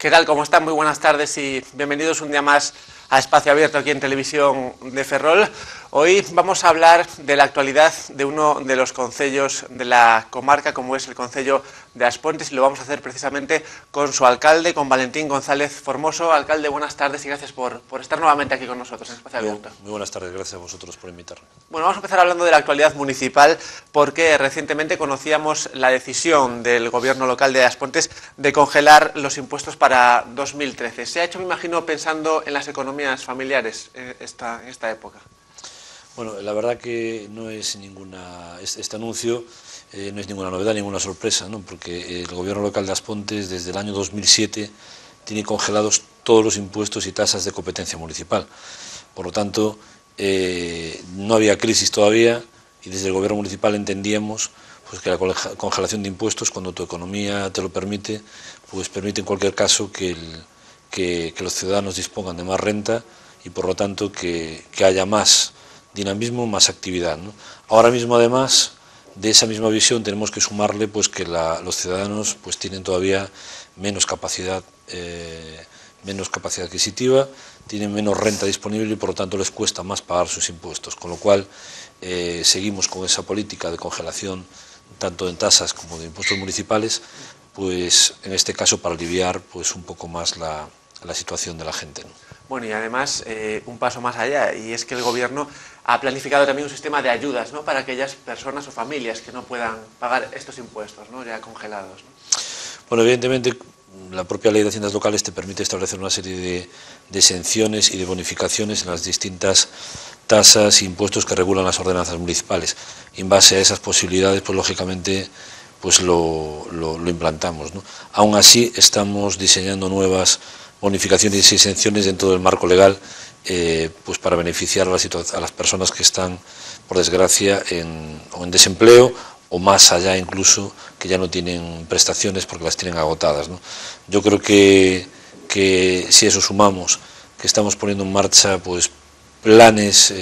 ¿Qué tal? ¿Cómo están? Muy buenas tardes y bienvenidos un día más a Espacio Abierto aquí en Televisión de Ferrol. Hoy vamos a hablar de la actualidad de uno de los concellos de la comarca, como es el concello de As Pontes, y lo vamos a hacer precisamente con su alcalde, con Valentín González Formoso. Alcalde, buenas tardes y gracias por estar nuevamente aquí con nosotros en Espacio Abierto. Muy buenas tardes, gracias a vosotros por invitarme. Bueno, vamos a empezar hablando de la actualidad municipal, porque recientemente conocíamos la decisión del gobierno local de As Pontes de congelar los impuestos para 2013. Se ha hecho, me imagino, pensando en las economías familiares en esta época. Bueno, la verdad que no es este anuncio no es ninguna novedad, ninguna sorpresa, ¿no? Porque el gobierno local de As Pontes desde el año 2007 tiene congelados todos los impuestos y tasas de competencia municipal. Por lo tanto, no había crisis todavía y desde el gobierno municipal entendíamos pues que la congelación de impuestos, cuando tu economía te lo permite, pues permite en cualquier caso que los ciudadanos dispongan de más renta y por lo tanto que haya más dinamismo, más actividad, ¿no? Ahora mismo, además de esa misma visión, tenemos que sumarle pues que los ciudadanos pues tienen todavía menos capacidad adquisitiva, tienen menos renta disponible y por lo tanto les cuesta más pagar sus impuestos, con lo cual seguimos con esa política de congelación tanto en tasas como de impuestos municipales, pues en este caso para aliviar pues un poco más la situación de la gente, ¿no? Bueno, y además un paso más allá, y es que el gobierno ha planificado también un sistema de ayudas, ¿no?, para aquellas personas o familias que no puedan pagar estos impuestos, ¿no?, ya congelados, ¿no? Bueno, evidentemente la propia ley de haciendas locales te permite establecer una serie de exenciones y de bonificaciones en las distintas tasas e impuestos que regulan las ordenanzas municipales. Y en base a esas posibilidades, pues lógicamente pues lo implantamos, ¿no? Aún así estamos diseñando nuevas bonificaciones y exenciones dentro del marco legal pues para beneficiar a las personas que están, por desgracia, en desempleo o más allá incluso, que ya no tienen prestaciones porque las tienen agotadas, ¿no? Yo creo que si eso sumamos, que estamos poniendo en marcha pues planes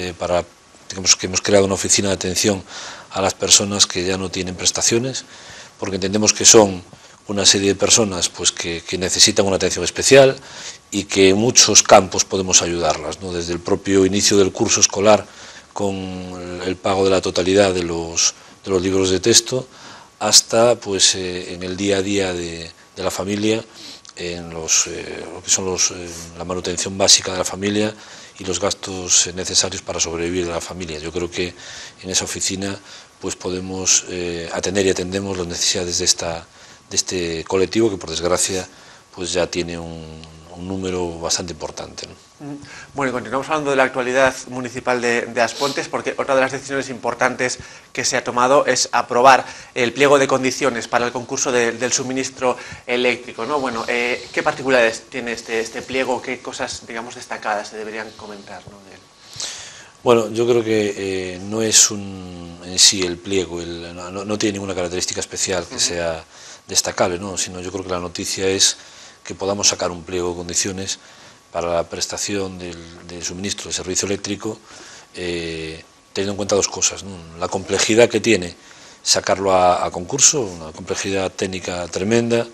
digamos que hemos creado una oficina de atención a las personas que ya no tienen prestaciones, porque entendemos que son una serie de personas pues que necesitan una atención especial y que en muchos campos podemos ayudarlas, ¿no? Desde el propio inicio del curso escolar con el pago de la totalidad de los libros de texto hasta pues en el día a día de la familia, en lo que son la manutención básica de la familia y los gastos necesarios para sobrevivir de la familia. Yo creo que en esa oficina pues podemos atender y atendemos las necesidades de este colectivo que por desgracia pues ya tiene un número bastante importante, ¿no? Bueno, y continuamos hablando de la actualidad municipal de As Pontes, porque otra de las decisiones importantes que se ha tomado es aprobar el pliego de condiciones para el concurso del suministro eléctrico, ¿no? Bueno, ¿qué particularidades tiene este pliego? ¿Qué cosas, digamos, destacadas se deberían comentar, ¿no?, de él? Bueno, yo creo que no es en sí el pliego, no tiene ninguna característica especial que sea destacable, ¿no?, sino yo creo que la noticia es que podamos sacar un pliego de condiciones para la prestación del suministro de servicio eléctrico, teniendo en cuenta dos cosas, ¿no? La complejidad que tiene sacarlo a concurso, una complejidad técnica tremenda,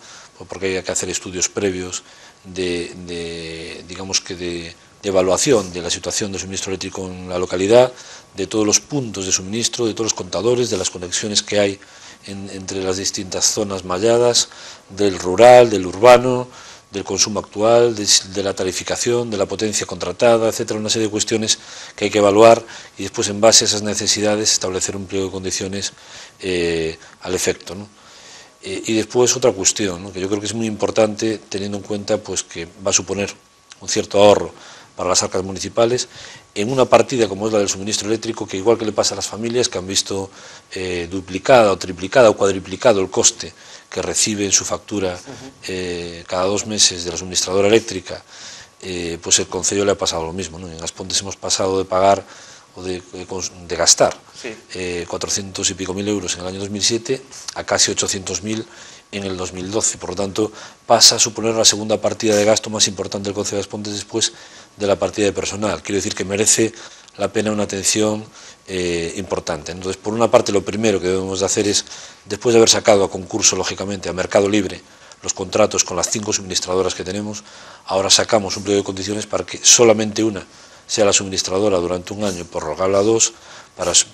porque hay que hacer estudios previos digamos que de evaluación de la situación de suministro eléctrico en la localidad, de todos los puntos de suministro, de todos los contadores, de las conexiones que hay entre las distintas zonas malladas, del rural, del urbano, del consumo actual, de la tarificación, de la potencia contratada, etcétera, una serie de cuestiones que hay que evaluar y después en base a esas necesidades establecer un pliego de condiciones al efecto, ¿no? Y después otra cuestión, ¿no?, que yo creo que es muy importante teniendo en cuenta pues que va a suponer un cierto ahorro para las arcas municipales en una partida como es la del suministro eléctrico, que igual que le pasa a las familias que han visto duplicada o triplicada o cuadriplicado el coste que recibe en su factura cada 2 meses de la suministradora eléctrica, pues el concello le ha pasado lo mismo, ¿no? En As Pontes hemos pasado de pagar o de gastar 400 y pico mil euros en el año 2007 a casi 800.000 en el 2012, por lo tanto pasa a suponer la segunda partida de gasto más importante del concello de As Pontes después de la partida de personal. Quiero decir que merece la pena una atención importante. Entonces, por una parte, lo primero que debemos de hacer es, después de haber sacado a concurso, lógicamente, a mercado libre, los contratos con las 5 suministradoras que tenemos. Ahora sacamos un pliego de condiciones para que solamente una sea la suministradora durante un año, prorrogable a 2,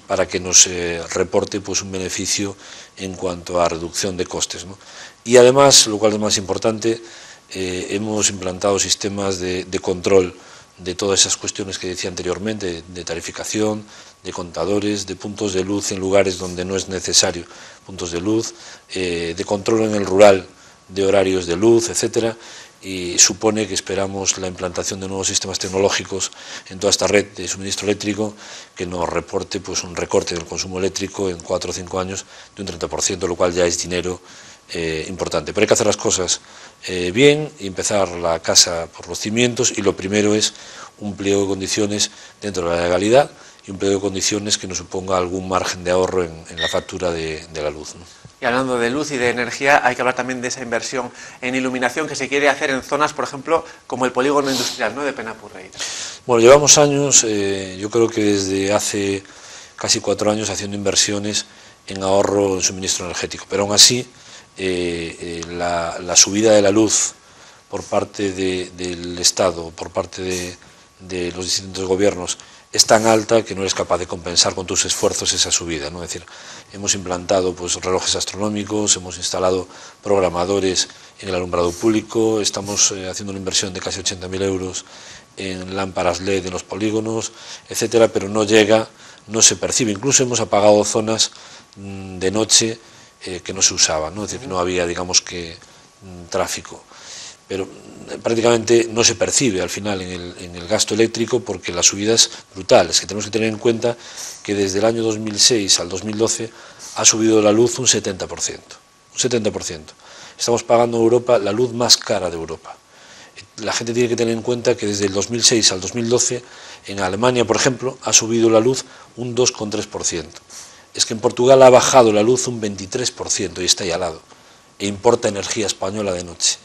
para que nos reporte pues un beneficio en cuanto a reducción de costes, ¿no? Y además, lo cual es más importante, hemos implantado sistemas de control de todas esas cuestiones que decía anteriormente, de tarificación, de contadores, de puntos de luz en lugares donde no es necesario puntos de luz, de control en el rural de horarios de luz, etcétera, y supone que esperamos la implantación de nuevos sistemas tecnológicos en toda esta red de suministro eléctrico que nos reporte pues un recorte del consumo eléctrico en 4 o 5 años de un 30%, lo cual ya es dinero importante. Pero hay que hacer las cosas bien y empezar la casa por los cimientos, y lo primero es un pliego de condiciones dentro de la legalidad y un pliego de condiciones que nos suponga algún margen de ahorro en la factura de la luz, ¿no? Y hablando de luz y de energía, hay que hablar también de esa inversión en iluminación que se quiere hacer en zonas, por ejemplo, como el polígono industrial, ¿no?, de Penapurreira. Bueno, llevamos años, yo creo que desde hace casi 4 años, haciendo inversiones en ahorro en suministro energético, pero aún así la subida de la luz por parte del Estado, por parte de los distintos gobiernos, es tan alta que no eres capaz de compensar con tus esfuerzos esa subida, ¿no? Es decir, hemos implantado pues relojes astronómicos, hemos instalado programadores en el alumbrado público, estamos haciendo una inversión de casi 80.000 euros en lámparas LED en los polígonos, etcétera, pero no llega, no se percibe. Incluso hemos apagado zonas de noche que no se usaban, ¿no? Es decir, no había, digamos que, tráfico. Pero prácticamente no se percibe al final en el gasto eléctrico, porque la subida es brutal. Es que tenemos que tener en cuenta que desde el año 2006 al 2012 ha subido la luz un 70%. Un 70%. Estamos pagando en Europa la luz más cara de Europa. La gente tiene que tener en cuenta que desde el 2006 al 2012 en Alemania, por ejemplo, ha subido la luz un 2,3%. Es que en Portugal ha bajado la luz un 23% y está ahí al lado. E importa energía española de noche.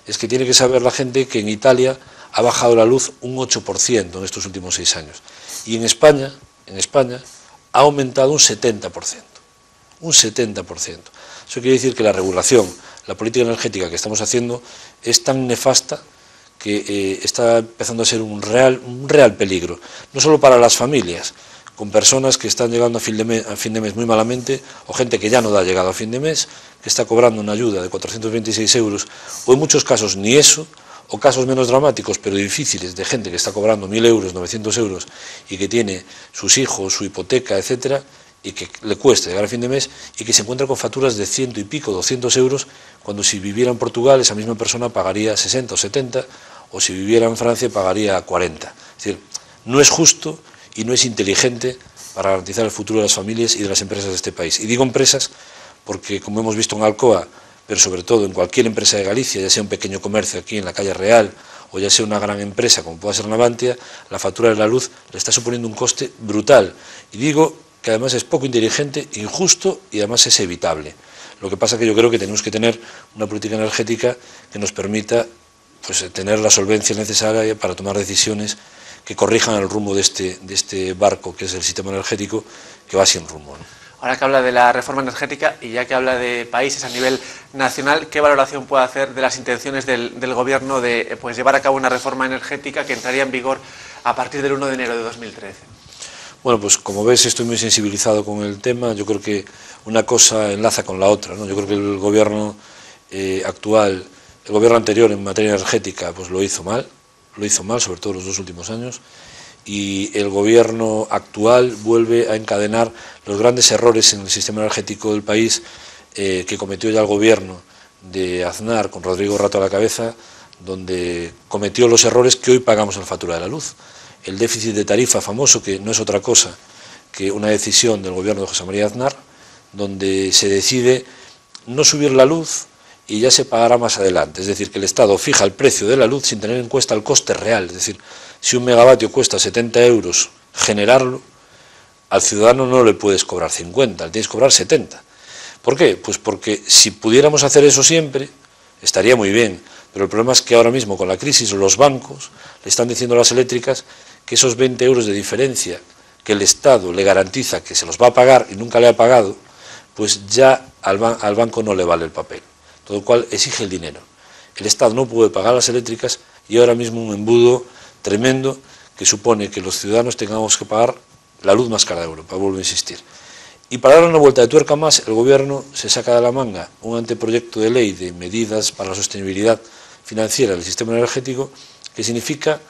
Es que tiene que saber la gente que en Italia ha bajado la luz un 8% en estos últimos 6 años. Y en España ha aumentado un 70%. Un 70%. Eso quiere decir que la regulación, la política energética que estamos haciendo es tan nefasta que está empezando a ser un real peligro. No solo para las familias, con personas que están llegando a fin de mes muy malamente, o gente que ya no da llegado a fin de mes, que está cobrando una ayuda de 426 euros, o en muchos casos ni eso, o casos menos dramáticos pero difíciles, de gente que está cobrando 1.000 euros, 900 euros, y que tiene sus hijos, su hipoteca, etcétera, y que le cuesta llegar a fin de mes, y que se encuentra con facturas de 100 y pico, 200 euros, cuando si viviera en Portugal esa misma persona pagaría 60 o 70, o si viviera en Francia pagaría 40. Es decir, no es justo y no es inteligente para garantizar el futuro de las familias y de las empresas de este país. Y digo empresas porque, como hemos visto en Alcoa, pero sobre todo en cualquier empresa de Galicia, ya sea un pequeño comercio aquí en la calle Real, o ya sea una gran empresa como pueda ser Navantia, la factura de la luz le está suponiendo un coste brutal. Y digo que además es poco inteligente, injusto y además es evitable. Lo que pasa es que yo creo que tenemos que tener una política energética que nos permita pues tener la solvencia necesaria para tomar decisiones que corrijan el rumbo de este barco, que es el sistema energético, que va sin rumbo, ¿no? Ahora que habla de la reforma energética y ya que habla de países a nivel nacional, ¿qué valoración puede hacer de las intenciones del gobierno de pues llevar a cabo una reforma energética que entraría en vigor a partir del 1 de enero de 2013? Bueno, pues como ves, estoy muy sensibilizado con el tema. Yo creo que una cosa enlaza con la otra, ¿no? Yo creo que el gobierno actual, el gobierno anterior en materia energética, pues lo hizo mal, sobre todo los 2 últimos años, y el gobierno actual vuelve a encadenar los grandes errores en el sistema energético del país que cometió ya el gobierno de Aznar, con Rodrigo Rato a la cabeza, donde cometió los errores que hoy pagamos en la factura de la luz. El déficit de tarifa famoso, que no es otra cosa que una decisión del gobierno de José María Aznar, donde se decide no subir la luz y ya se pagará más adelante. Es decir, que el Estado fija el precio de la luz sin tener en cuenta el coste real. Es decir, si un megavatio cuesta 70 euros generarlo, al ciudadano no le puedes cobrar 50, le tienes que cobrar 70. ¿Por qué? Pues porque si pudiéramos hacer eso siempre, estaría muy bien. Pero el problema es que ahora mismo, con la crisis, los bancos le están diciendo a las eléctricas que esos 20 euros de diferencia que el Estado le garantiza que se los va a pagar y nunca le ha pagado, pues ya al banco no le vale el papel. todo lo cual exige el dinero. El Estado no puede pagar las eléctricas y ahora mismo un embudo tremendo que supone que los ciudadanos tengamos que pagar la luz más cara de Europa, vuelvo a insistir. Y para dar una vuelta de tuerca más, el Gobierno se saca de la manga un anteproyecto de ley de medidas para la sostenibilidad financiera del sistema energético que significa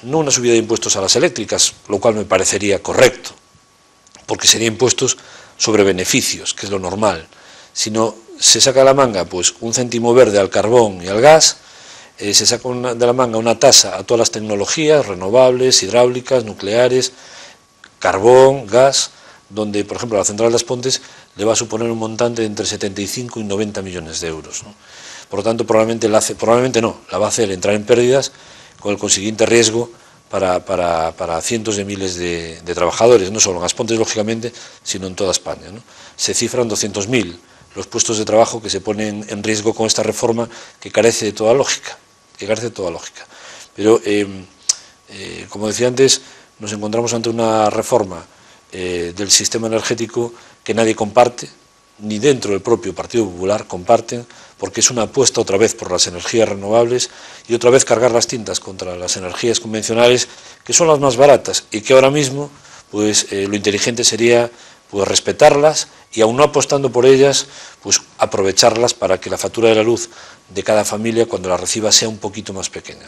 no una subida de impuestos a las eléctricas, lo cual me parecería correcto, porque sería impuestos sobre beneficios, que es lo normal, sino se saca de la manga pues un céntimo verde al carbón y al gas, se saca de la manga una tasa a todas las tecnologías renovables, hidráulicas, nucleares, carbón, gas, donde, por ejemplo, a la central de As Pontes le va a suponer un montante de entre 75 y 90 millones de euros, ¿no? Por lo tanto, probablemente la va a hacer entrar en pérdidas con el consiguiente riesgo para cientos de miles de trabajadores, no solo en As Pontes, lógicamente, sino en toda España, ¿no? Se cifran 200.000 los puestos de trabajo que se ponen en riesgo con esta reforma que carece de toda lógica, Pero, como decía antes, nos encontramos ante una reforma del sistema energético que nadie comparte, ni dentro del propio Partido Popular comparten, porque es una apuesta otra vez por las energías renovables y otra vez cargar las tintas contra las energías convencionales, que son las más baratas y que ahora mismo pues lo inteligente sería pues respetarlas y, aun no apostando por ellas, pues aprovecharlas para que la factura de la luz de cada familia cuando la reciba sea un poquito más pequeña.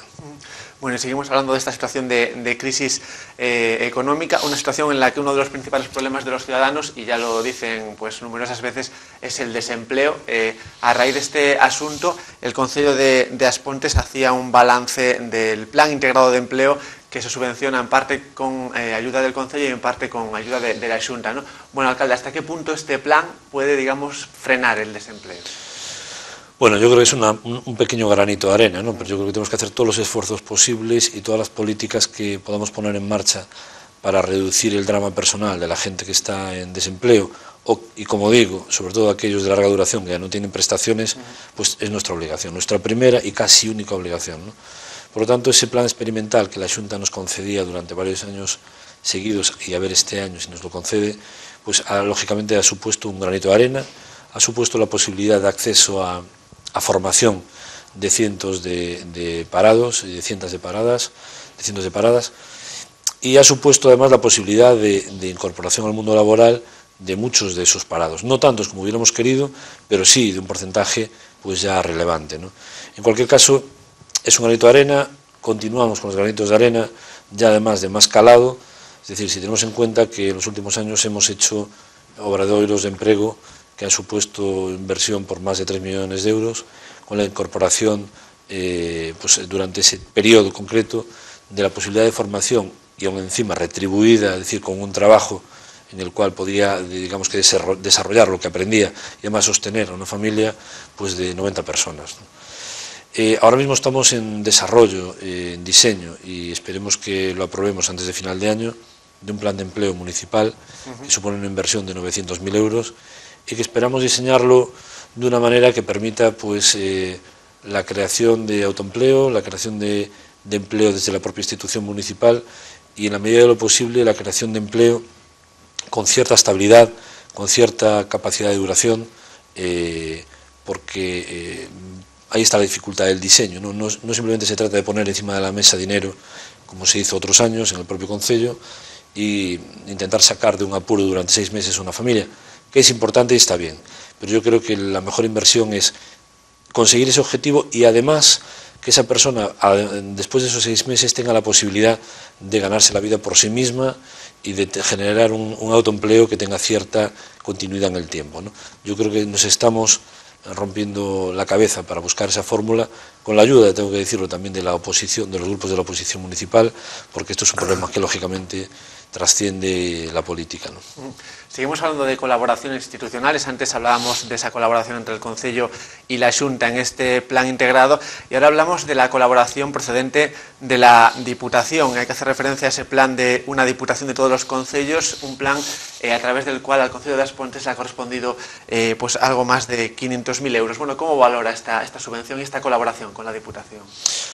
Bueno, seguimos hablando de esta situación de crisis económica, una situación en la que uno de los principales problemas de los ciudadanos, y ya lo dicen pues numerosas veces, es el desempleo. A raíz de este asunto, el Concello de As Pontes hacía un balance del Plan Integrado de Empleo que se subvenciona en parte con ayuda del Concello y en parte con ayuda de la Xunta, ¿no? Bueno, alcalde, ¿hasta qué punto este plan puede, digamos, frenar el desempleo? Bueno, yo creo que es un pequeño granito de arena, ¿no? Pero yo creo que tenemos que hacer todos los esfuerzos posibles y todas las políticas que podamos poner en marcha para reducir el drama personal de la gente que está en desempleo y, como digo, sobre todo aquellos de larga duración que ya no tienen prestaciones, pues es nuestra obligación, nuestra primera y casi única obligación, ¿no? Por lo tanto, ese plan experimental que la Xunta nos concedía durante varios años seguidos, y a ver este año si nos lo concede, pues lógicamente ha supuesto un granito de arena, ha supuesto la posibilidad de acceso a formación de cientos de parados y de cientos de paradas, y ha supuesto además la posibilidad de incorporación al mundo laboral de muchos de esos parados, no tantos como hubiéramos querido, pero sí de un porcentaje pues ya relevante, ¿no? En cualquier caso, es un granito de arena, continuamos con los granitos de arena, ya además de más calado, es decir, si tenemos en cuenta que en los últimos años hemos hecho obradoiros de empleo que han supuesto inversión por más de 3 millones de euros, con la incorporación pues durante ese periodo concreto de la posibilidad de formación y aún encima retribuida, es decir, con un trabajo en el cual podía, digamos, que desarrollar lo que aprendía y además sostener a una familia pues de 90 personas, ¿no? Ahora mismo estamos en desarrollo, en diseño, y esperemos que lo aprobemos antes de final de año, de un plan de empleo municipal que supone una inversión de 900.000 euros y que esperamos diseñarlo de una manera que permita pues la creación de autoempleo, la creación de empleo desde la propia institución municipal y, en la medida de lo posible, la creación de empleo con cierta estabilidad, con cierta capacidad de duración, porque ahí está la dificultad del diseño, ¿no? No simplemente se trata de poner encima de la mesa dinero, como se hizo otros años en el propio Concello, y intentar sacar de un apuro durante 6 meses a una familia, que es importante y está bien, pero yo creo que la mejor inversión es conseguir ese objetivo y además que esa persona, después de esos 6 meses, tenga la posibilidad de ganarse la vida por sí misma y de generar un autoempleo que tenga cierta continuidad en el tiempo, ¿no? Yo creo que nos estamos rompiendo la cabeza para buscar esa fórmula, con la ayuda, tengo que decirlo, también de la oposición, de los grupos de la oposición municipal, porque esto es un problema que lógicamente trasciende la política, ¿no? Seguimos hablando de colaboraciones institucionales. Antes hablábamos de esa colaboración entre el Concello y la Xunta en este plan integrado, y ahora hablamos de la colaboración procedente de la Diputación. Hay que hacer referencia a ese plan de una Diputación de todos los concellos, un plan a través del cual al Concello de As Pontes le ha correspondido pues algo más de 500.000 euros. Bueno, ¿cómo valora esta subvención y esta colaboración con la Diputación?